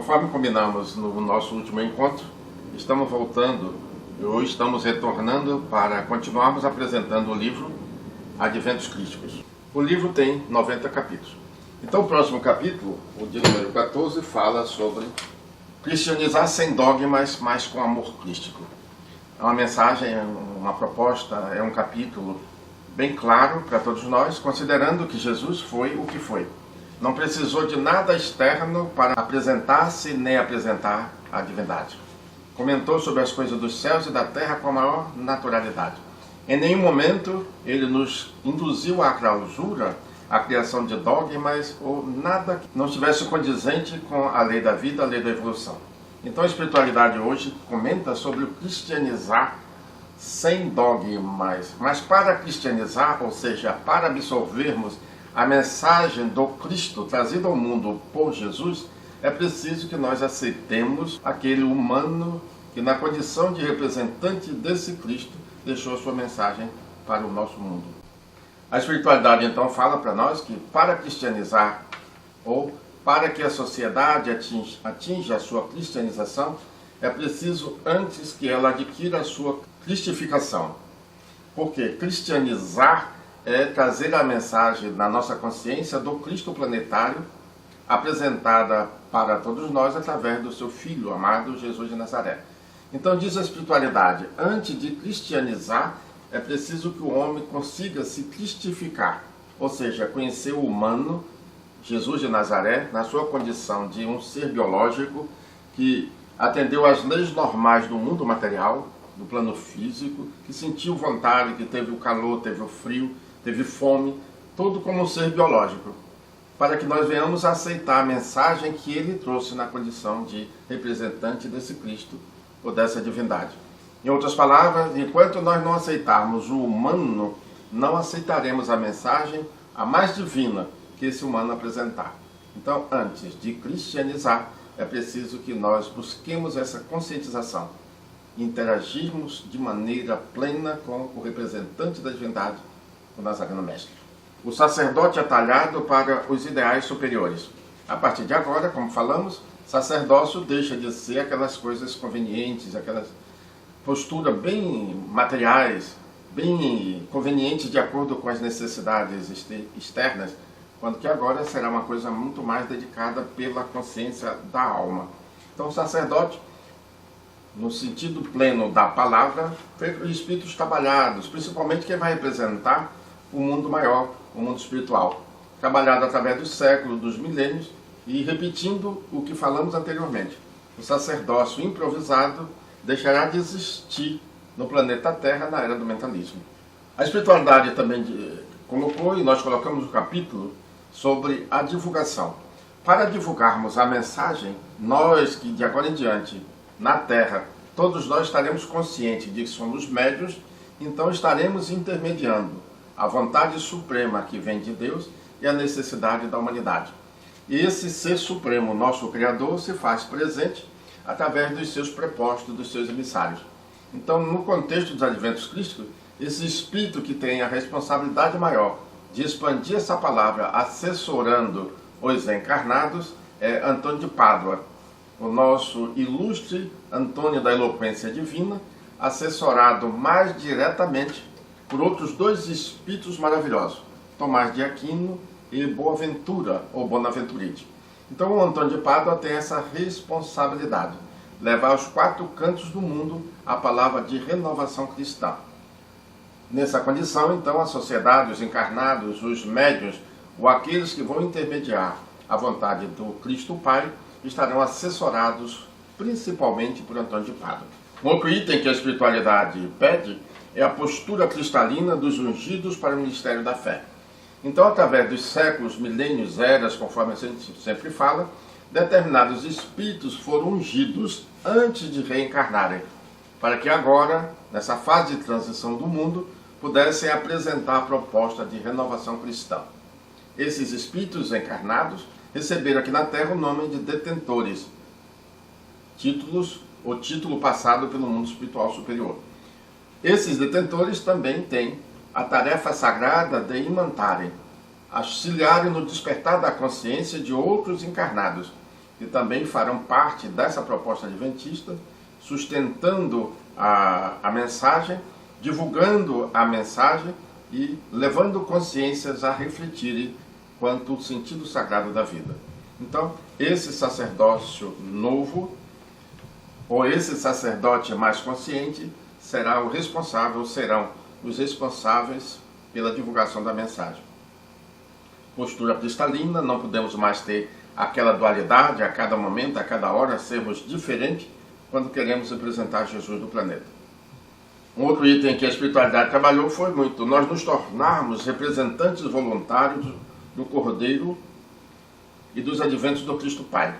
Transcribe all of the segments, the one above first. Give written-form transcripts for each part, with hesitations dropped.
Conforme combinamos no nosso último encontro, estamos voltando, ou estamos retornando para continuarmos apresentando o livro Adventos Crísticos. O livro tem 90 capítulos. Então o próximo capítulo, o de número 14, fala sobre cristianizar sem dogmas, mas com amor crístico. É uma mensagem, uma proposta, é um capítulo bem claro para todos nós, considerando que Jesus foi o que foi. Não precisou de nada externo para apresentar-se nem apresentar a divindade. Comentou sobre as coisas dos céus e da terra com a maior naturalidade. Em nenhum momento ele nos induziu à clausura, à criação de dogmas ou nada que não estivesse condizente com a lei da vida, a lei da evolução. Então a espiritualidade hoje comenta sobre o cristianizar sem dogmas. Mas para cristianizar, ou seja, para absorvermos a mensagem do Cristo trazida ao mundo por Jesus, é preciso que nós aceitemos aquele humano que, na condição de representante desse Cristo, deixou sua mensagem para o nosso mundo. A espiritualidade então fala para nós que para cristianizar, ou para que a sociedade atinja a sua cristianização, é preciso antes que ela adquira a sua cristificação. Porque cristianizar é trazer a mensagem na nossa consciência do Cristo planetário, apresentada para todos nós através do seu Filho amado, Jesus de Nazaré. Então diz a espiritualidade, antes de cristianizar, é preciso que o homem consiga se cristificar, ou seja, conhecer o humano, Jesus de Nazaré, na sua condição de um ser biológico que atendeu às leis normais do mundo material, do plano físico, que sentiu vontade, que teve o calor, teve o frio, teve fome, tudo como um ser biológico, para que nós venhamos a aceitar a mensagem que ele trouxe na condição de representante desse Cristo ou dessa divindade. Em outras palavras, enquanto nós não aceitarmos o humano, não aceitaremos a mensagem, a mais divina, que esse humano apresentar. Então, antes de cristianizar, é preciso que nós busquemos essa conscientização, interagirmos de maneira plena com o representante da divindade, o Nazareno Mestre. O sacerdote é talhado para os ideais superiores. A partir de agora, como falamos, sacerdócio deixa de ser aquelas coisas convenientes, aquelas posturas bem materiais, bem convenientes de acordo com as necessidades externas, quando que agora será uma coisa muito mais dedicada pela consciência da alma. Então o sacerdote, no sentido pleno da palavra, feito de espíritos trabalhados, principalmente quem vai representar o mundo maior, o mundo espiritual, trabalhado através dos séculos, dos milênios, e repetindo o que falamos anteriormente. O sacerdócio improvisado deixará de existir no planeta Terra na era do mentalismo. A espiritualidade também colocou, e nós colocamos um capítulo sobre a divulgação. Para divulgarmos a mensagem, nós que de agora em diante, na Terra, todos nós estaremos conscientes de que somos médiuns, então estaremos intermediando a vontade suprema que vem de Deus e a necessidade da humanidade. E esse ser supremo, nosso Criador, se faz presente através dos seus prepostos, dos seus emissários. Então, no contexto dos adventos crísticos, esse espírito que tem a responsabilidade maior de expandir essa palavra, assessorando os encarnados, é Antônio de Pádua, o nosso ilustre Antônio da Eloquência Divina, assessorado mais diretamente por outros dois espíritos maravilhosos, Tomás de Aquino e Boaventura, ou Bonaventuride. Então o Antônio de Pádua tem essa responsabilidade, levar aos quatro cantos do mundo a palavra de renovação cristã. Nessa condição, então, a sociedade, os encarnados, os médiuns, ou aqueles que vão intermediar a vontade do Cristo Pai, estarão assessorados principalmente por Antônio de Pádua. Um outro item que a espiritualidade pede é a postura cristalina dos ungidos para o ministério da fé. Então, através dos séculos, milênios, eras, conforme a gente sempre fala, determinados espíritos foram ungidos antes de reencarnarem, para que agora, nessa fase de transição do mundo, pudessem apresentar a proposta de renovação cristã. Esses espíritos encarnados receberam aqui na Terra o nome de detentores, títulos ou título passado pelo mundo espiritual superior. Esses detentores também têm a tarefa sagrada de imantarem, auxiliarem no despertar da consciência de outros encarnados, que também farão parte dessa proposta adventista, sustentando a mensagem, divulgando a mensagem e levando consciências a refletirem quanto ao sentido sagrado da vida. Então, esse sacerdócio novo, ou esse sacerdote mais consciente, será o responsável, serão os responsáveis pela divulgação da mensagem. Postura cristalina, não podemos mais ter aquela dualidade, a cada momento, a cada hora, sermos diferentes quando queremos representar Jesus no planeta. Um outro item que a espiritualidade trabalhou foi muito nós nos tornarmos representantes voluntários do Cordeiro e dos adventos do Cristo Pai.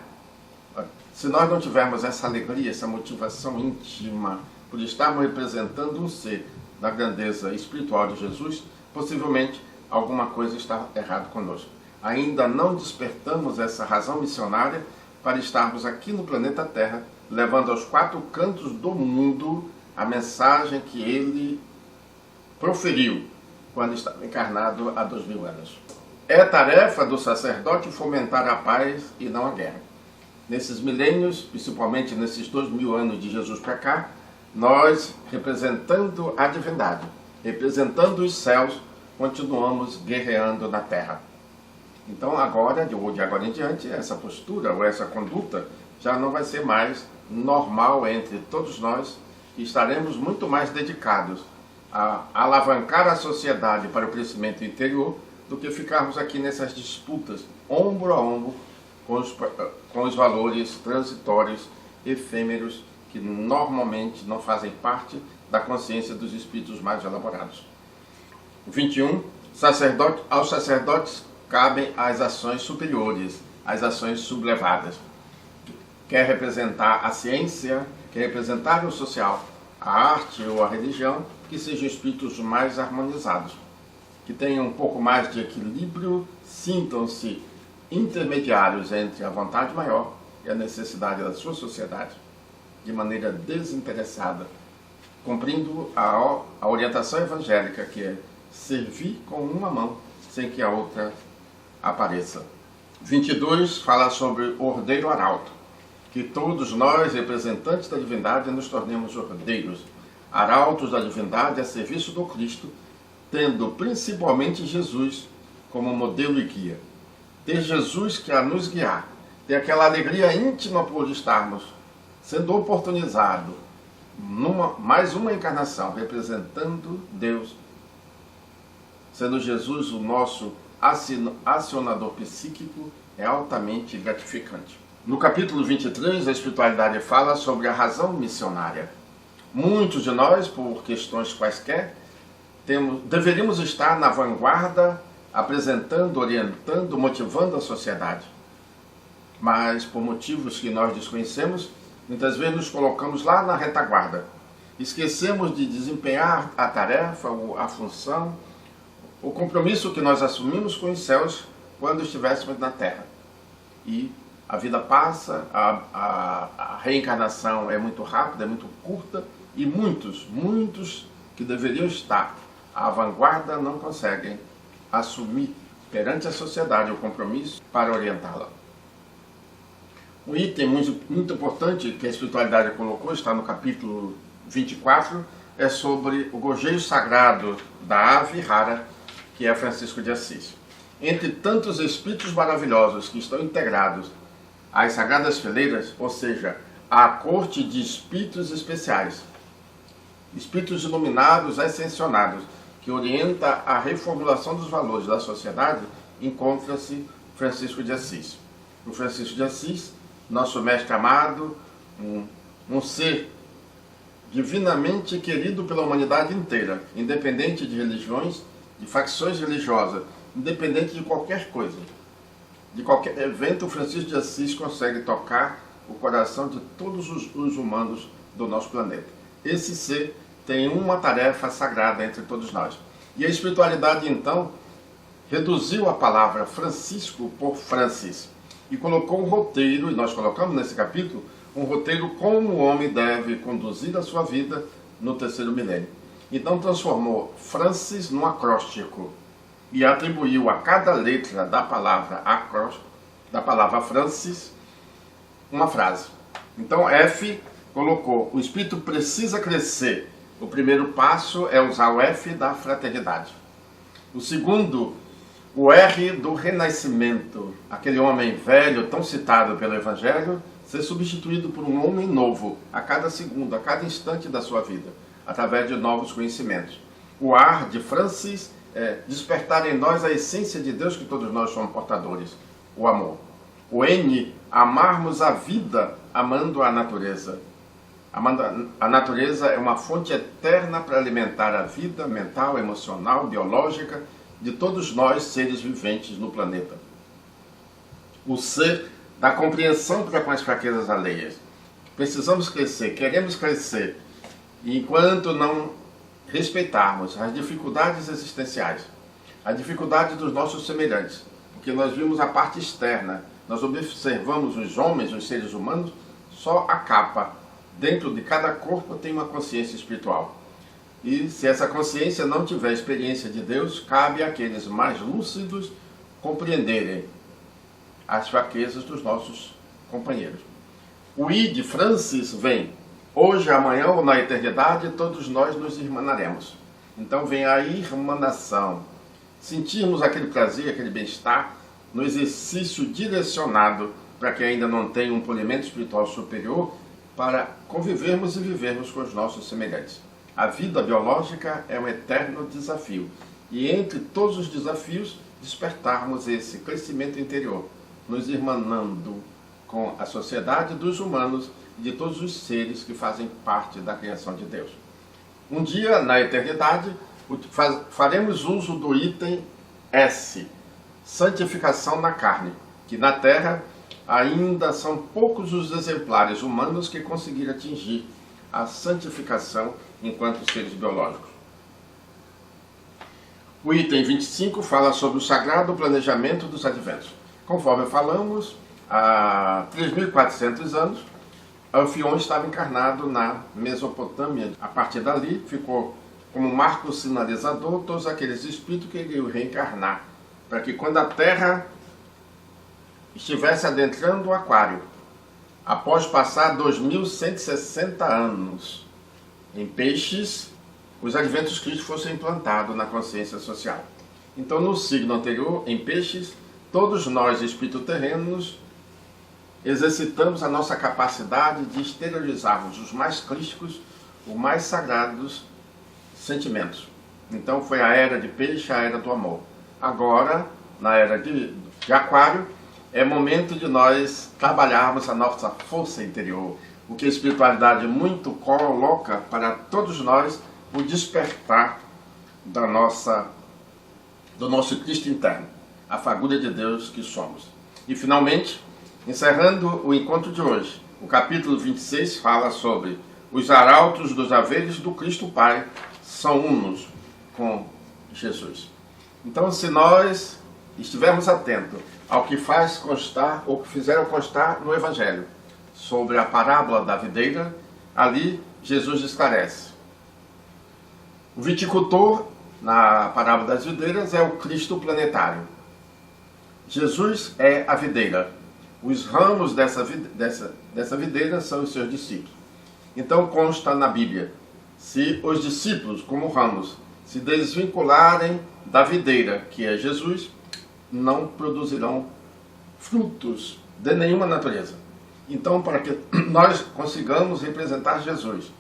Se nós não tivermos essa alegria, essa motivação íntima por estarmos representando um ser da grandeza espiritual de Jesus, possivelmente alguma coisa está errada conosco. Ainda não despertamos essa razão missionária para estarmos aqui no planeta Terra, levando aos 4 cantos do mundo a mensagem que ele proferiu quando estava encarnado há 2000 anos. É tarefa do sacerdote fomentar a paz e não a guerra. Nesses milênios, principalmente nesses 2000 anos de Jesus para cá, nós, representando a divindade, representando os céus, continuamos guerreando na terra. Então agora, de agora em diante, essa postura ou essa conduta já não vai ser mais normal entre todos nós e estaremos muito mais dedicados a alavancar a sociedade para o crescimento interior do que ficarmos aqui nessas disputas, ombro a ombro, com os valores transitórios, efêmeros, que normalmente não fazem parte da consciência dos espíritos mais elaborados. 21. Aos sacerdotes cabem as ações superiores, as ações sublevadas. Quer representar a ciência, quer representar o social, a arte ou a religião, que sejam espíritos mais harmonizados, que tenham um pouco mais de equilíbrio, sintam-se intermediários entre a vontade maior e a necessidade da sua sociedade, de maneira desinteressada, cumprindo a orientação evangélica, que é servir com uma mão, sem que a outra apareça. 22 fala sobre o ordeiro arauto, que todos nós, representantes da divindade, nos tornemos ordeiros, arautos da divindade a serviço do Cristo, tendo principalmente Jesus como modelo e guia. Ter Jesus que a nos guiar, ter aquela alegria íntima por estarmos sendo oportunizado mais uma encarnação, representando Deus, sendo Jesus o nosso acionador psíquico, é altamente gratificante. No capítulo 23, a espiritualidade fala sobre a razão missionária. Muitos de nós, por questões quaisquer, deveríamos estar na vanguarda, apresentando, orientando, motivando a sociedade. Mas, por motivos que nós desconhecemos, muitas vezes nos colocamos lá na retaguarda. Esquecemos de desempenhar a tarefa, a função, o compromisso que nós assumimos com os céus quando estivéssemos na Terra. E a vida passa, a reencarnação é muito rápida, é muito curta, e muitos que deveriam estar à vanguarda não conseguem assumir perante a sociedade o compromisso para orientá-la. Um item muito importante que a espiritualidade colocou, está no capítulo 24, é sobre o gorjeio sagrado da ave rara, que é Francisco de Assis. Entre tantos espíritos maravilhosos que estão integrados às sagradas fileiras, ou seja, à corte de espíritos especiais, espíritos iluminados, ascensionados, que orienta a reformulação dos valores da sociedade, encontra-se Francisco de Assis. O Francisco de Assis, nosso mestre amado, um ser divinamente querido pela humanidade inteira, independente de religiões, de facções religiosas, independente de qualquer coisa. De qualquer evento, o Francisco de Assis consegue tocar o coração de todos os humanos do nosso planeta. Esse ser tem uma tarefa sagrada entre todos nós. E a espiritualidade, então, reduziu a palavra Francisco por Francis e colocou um roteiro, e nós colocamos nesse capítulo, um roteiro como o homem deve conduzir a sua vida no terceiro milênio. Então transformou Francis num acróstico e atribuiu a cada letra da palavra Francis uma frase. Então F colocou: o espírito precisa crescer. O primeiro passo é usar o F da fraternidade. O segundo, o R do renascimento. Aquele homem velho, tão citado pelo Evangelho, ser substituído por um homem novo a cada segundo, a cada instante da sua vida, através de novos conhecimentos. O R de Francis é despertar em nós a essência de Deus que todos nós somos portadores, o amor. O N, amarmos a vida amando a natureza. A natureza é uma fonte eterna para alimentar a vida mental, emocional, biológica de todos nós, seres viventes no planeta. O C, da compreensão para com as fraquezas alheias. Precisamos crescer, queremos crescer, e enquanto não respeitarmos as dificuldades existenciais, a dificuldade dos nossos semelhantes, porque nós vimos a parte externa, nós observamos os homens, os seres humanos, só a capa. Dentro de cada corpo tem uma consciência espiritual. E se essa consciência não tiver experiência de Deus, cabe àqueles mais lúcidos compreenderem as fraquezas dos nossos companheiros. O I de Francis vem: hoje, amanhã ou na eternidade, todos nós nos irmanaremos. Então vem a irmanação. Sentirmos aquele prazer, aquele bem-estar no exercício direcionado para quem ainda não tem um polimento espiritual superior, para convivermos e vivermos com os nossos semelhantes. A vida biológica é um eterno desafio. E entre todos os desafios, despertarmos esse crescimento interior, nos irmanando com a sociedade dos humanos e de todos os seres que fazem parte da criação de Deus. Um dia, na eternidade, faremos uso do item S, santificação na carne, que na Terra ainda são poucos os exemplares humanos que conseguiram atingir a santificação enquanto seres biológicos. O item 25 fala sobre o sagrado planejamento dos adventos. Conforme falamos, há 3.400 anos, Alfion estava encarnado na Mesopotâmia. A partir dali, ficou como marco sinalizador todos aqueles espíritos que iriam reencarnar, para que quando a Terra estivesse adentrando o aquário, após passar 2.160 anos em peixes, os adventos crísticos fossem implantados na consciência social. Então, no signo anterior, em peixes, todos nós, espíritos terrenos, exercitamos a nossa capacidade de exteriorizarmos os mais crísticos, os mais sagrados sentimentos. Então, foi a era de peixe, a era do amor. Agora, na era de aquário, é momento de nós trabalharmos a nossa força interior, o que a espiritualidade muito coloca para todos nós, o despertar do nosso Cristo interno, a fagulha de Deus que somos. E finalmente, encerrando o encontro de hoje, o capítulo 26 fala sobre os arautos dos haveres do Cristo Pai são unos com Jesus. Então, se nós estivermos atentos ao que faz constar, ou que fizeram constar no Evangelho, sobre a parábola da videira, ali Jesus esclarece. O viticultor, na parábola das videiras, é o Cristo planetário. Jesus é a videira. Os ramos dessa videira são os seus discípulos. Então consta na Bíblia, se os discípulos, como ramos, se desvincularem da videira, que é Jesus, não produzirão frutos de nenhuma natureza. Então, para que nós consigamos representar Jesus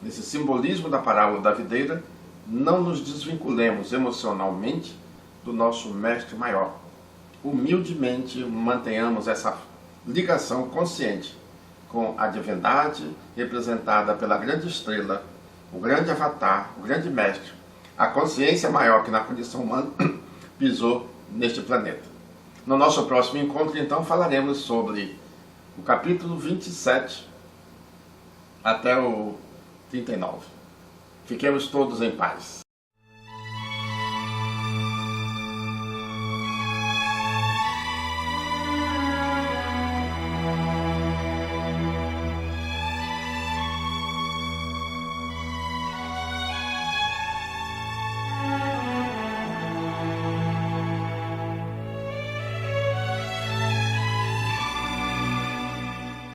nesse simbolismo da parábola da videira, não nos desvinculemos emocionalmente do nosso mestre maior. Humildemente mantenhamos essa ligação consciente com a divindade representada pela grande estrela, o grande avatar, o grande mestre, a consciência maior que na condição humana pisou neste planeta. No nosso próximo encontro, então, falaremos sobre o capítulo 27 até o 39. Fiquemos todos em paz.